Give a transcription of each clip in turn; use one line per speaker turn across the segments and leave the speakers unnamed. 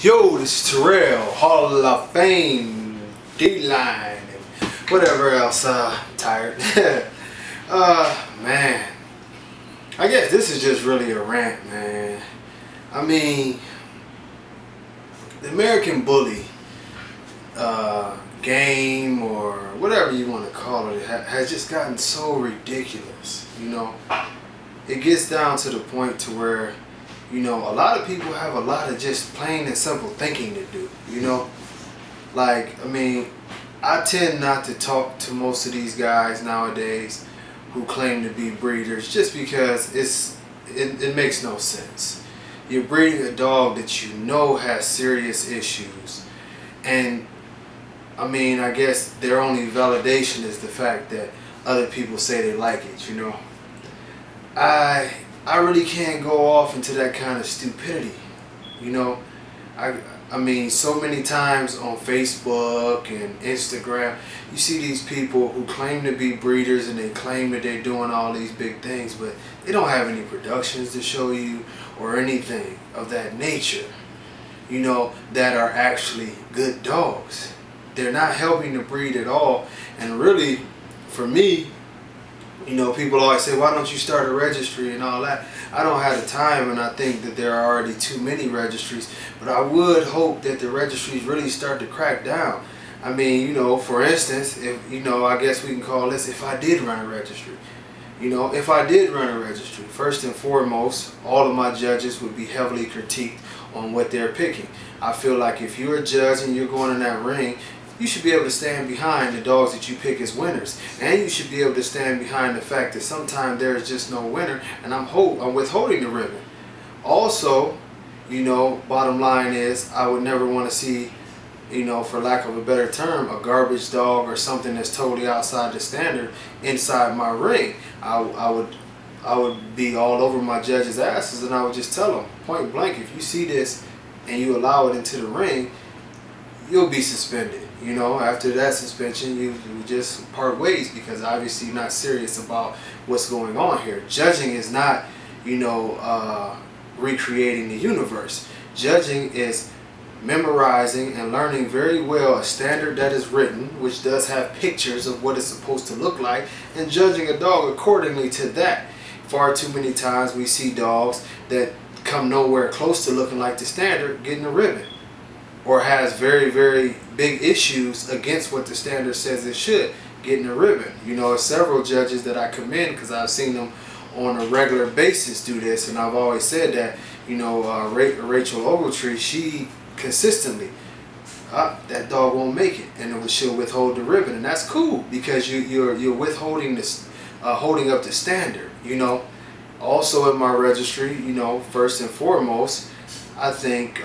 Yo, this is Terrell, Hall of Fame, D-Line, and whatever else. Tired. Man. I guess this is just really a rant, man. I mean, the American Bully game, or whatever you want to call it, has just gotten so ridiculous, you know. It gets down to the point to where, you know, a lot of people have a lot of just plain and simple thinking to do, you know. Like, I mean, I tend not to talk to most of these guys nowadays who claim to be breeders, just because it makes no sense. You're breeding a dog that you know has serious issues, and I mean, I guess their only validation is the fact that other people say they like it, you know. I really can't go off into that kind of stupidity, you know. I mean, so many times on Facebook and Instagram, you see these people who claim to be breeders and they claim that they're doing all these big things, but they don't have any productions to show you or anything of that nature, you know, that are actually good dogs. They're not helping the breed at all. And really, for me, you know, people always say, why don't you start a registry and all that? I don't have the time, and I think that there are already too many registries. But I would hope that the registries really start to crack down. I mean, you know, for instance, if, you know, I guess we can call this, if I did run a registry. You know, if I did run a registry, first and foremost, all of my judges would be heavily critiqued on what they're picking. I feel like if you're a judge and you're going in that ring, you should be able to stand behind the dogs that you pick as winners. And you should be able to stand behind the fact that sometimes there is just no winner, and I'm withholding the ribbon. Also, you know, bottom line is, I would never want to see, you know, for lack of a better term, a garbage dog or something that's totally outside the standard inside my ring. I would be all over my judges' asses, and I would just tell them, point blank, if you see this and you allow it into the ring, you'll be suspended. You know, after that suspension, you just part ways, because obviously you're not serious about what's going on here. Judging is not, you know, recreating the universe. Judging is memorizing and learning very well a standard that is written, which does have pictures of what it's supposed to look like, and judging a dog accordingly to that. Far too many times we see dogs that come nowhere close to looking like the standard getting a ribbon, or has very, very big issues against what the standard says it should, getting a ribbon. You know, several judges that I commend, because I've seen them on a regular basis do this, and I've always said that, you know, Rachel Ogletree, she consistently, that dog won't make it, and she'll withhold the ribbon, and that's cool, because you're withholding this, holding up the standard, you know. Also in my registry, you know, first and foremost, I think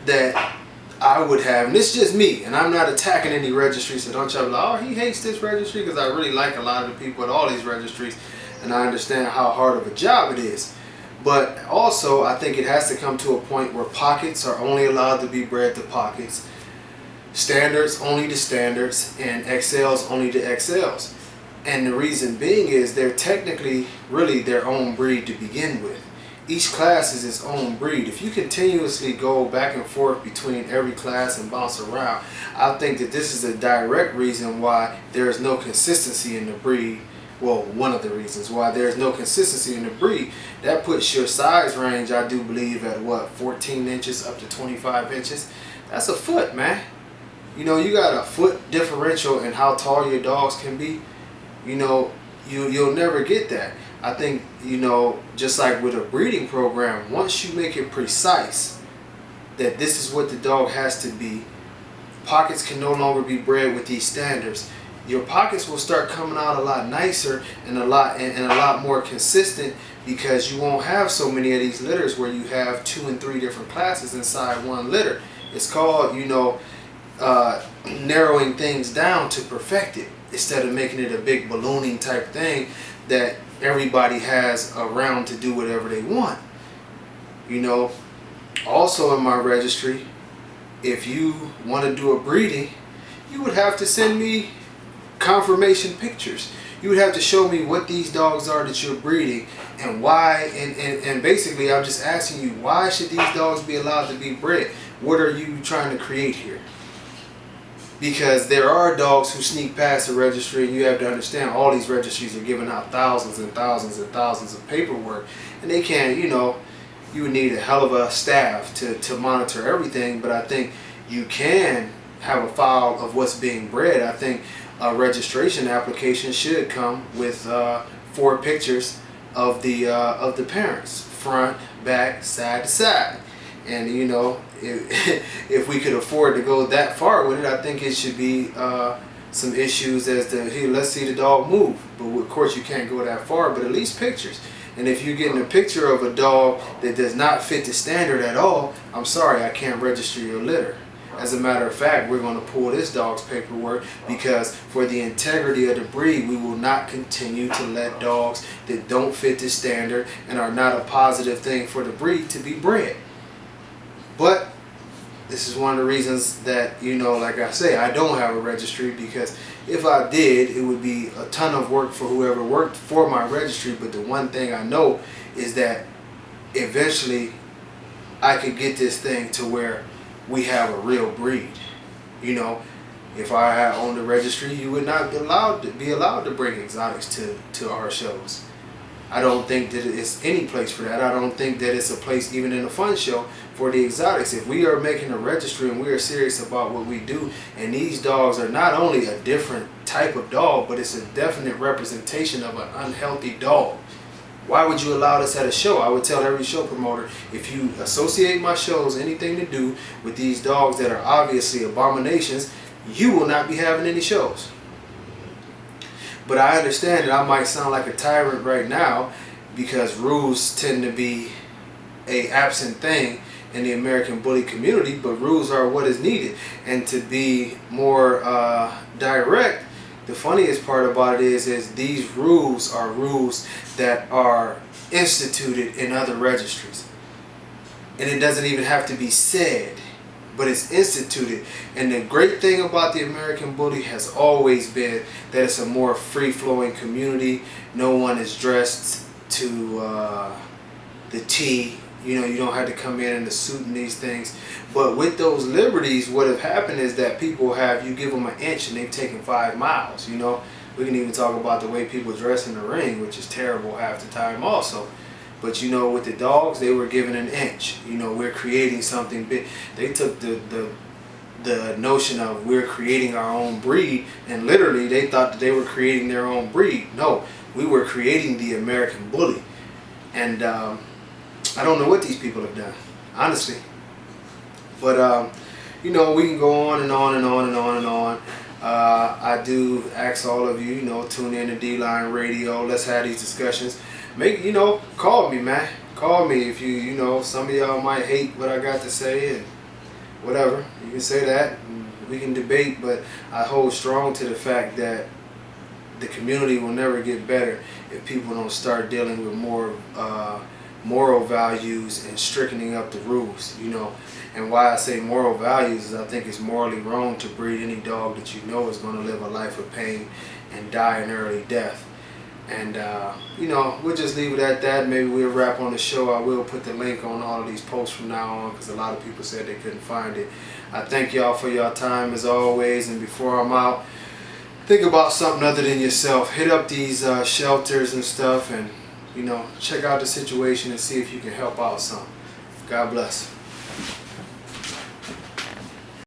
that I would have, and it's just me, and I'm not attacking any registry, so don't y'all be like, oh, he hates this registry, because I really like a lot of the people at all these registries, and I understand how hard of a job it is. But also, I think it has to come to a point where pockets are only allowed to be bred to pockets, standards only to standards, and XLs only to XLs. And the reason being is they're technically really their own breed to begin with. Each class is its own breed. If you continuously go back and forth between every class and bounce around, I think that this is a direct reason why there is no consistency in the breed. Well, one of the reasons why there is no consistency in the breed. That puts your size range, I do believe, at what, 14 inches up to 25 inches. That's a foot, man. You know, you got a foot differential in how tall your dogs can be. You know, you'll never get that. I think, you know, just like with a breeding program, once you make it precise that this is what the dog has to be, pockets can no longer be bred with these standards. Your pockets will start coming out a lot nicer and a lot more consistent, because you won't have so many of these litters where you have 2 and 3 different classes inside one litter. It's called, you know, narrowing things down to perfect it, instead of making it a big ballooning type thing that everybody has around to do whatever they want. You know, also in my registry, if you want to do a breeding, you would have to send me confirmation pictures. You would have to show me what these dogs are that you're breeding and why. And basically, I'm just asking you, why should these dogs be allowed to be bred? What are you trying to create here? Because there are dogs who sneak past the registry, and you have to understand all these registries are giving out thousands and thousands and thousands of paperwork, and they can't, you know, you would need a hell of a staff to monitor everything. But I think you can have a file of what's being bred. I think a registration application should come with 4 pictures of the parents, front, back, side to side. And you know, if we could afford to go that far with it, I think it should be some issues as to, hey, let's see the dog move. But of course you can't go that far, but at least pictures. And if you're getting a picture of a dog that does not fit the standard at all, I'm sorry, I can't register your litter. As a matter of fact, we're going to pull this dog's paperwork, because for the integrity of the breed, we will not continue to let dogs that don't fit the standard and are not a positive thing for the breed to be bred. But this is one of the reasons that, you know, like I say, I don't have a registry, because if I did, it would be a ton of work for whoever worked for my registry. But the one thing I know is that eventually I could get this thing to where we have a real breed. You know, if I had owned a registry, you would not be allowed to bring exotics to our shows. I don't think that it's any place for that. I don't think that it's a place even in a fun show for the exotics. If we are making a registry and we are serious about what we do, and these dogs are not only a different type of dog, but it's a definite representation of an unhealthy dog, why would you allow this at a show? I would tell every show promoter, if you associate my shows anything to do with these dogs that are obviously abominations, you will not be having any shows. But I understand that I might sound like a tyrant right now, because rules tend to be an absent thing in the American bully community, but rules are what is needed. And to be more direct, the funniest part about it is these rules are rules that are instituted in other registries. And it doesn't even have to be said, but it's instituted. And the great thing about the American bully has always been that it's a more free-flowing community. No one is dressed to the T. You know, you don't have to come in a suit and these things. But with those liberties, what have happened is that people have, you give them an inch and they've taken 5 miles. You know, we can even talk about the way people dress in the ring, which is terrible half the time also. But you know, with the dogs, they were given an inch. You know, we're creating something big. They took the notion of we're creating our own breed, and literally they thought that they were creating their own breed. No, we were creating the American bully. And I don't know what these people have done, honestly. But you know, we can go on and on and on and on and on. I do ask all of you, you know, tune in to D-Line Radio. Let's have these discussions. You know, call me, man. Call me if you know, some of y'all might hate what I got to say and whatever. You can say that. We can debate, but I hold strong to the fact that the community will never get better if people don't start dealing with more moral values and strictening up the rules, you know. And why I say moral values is I think it's morally wrong to breed any dog that you know is going to live a life of pain and die an early death. And you know, we'll just leave it at that. Maybe we'll wrap on the show. I will put the link on all of these posts from now on, because a lot of people said they couldn't find it. I thank y'all for your time as always, and before I'm out, think about something other than yourself. Hit up these shelters and stuff, and you know, check out the situation and see if you can help out some. God bless.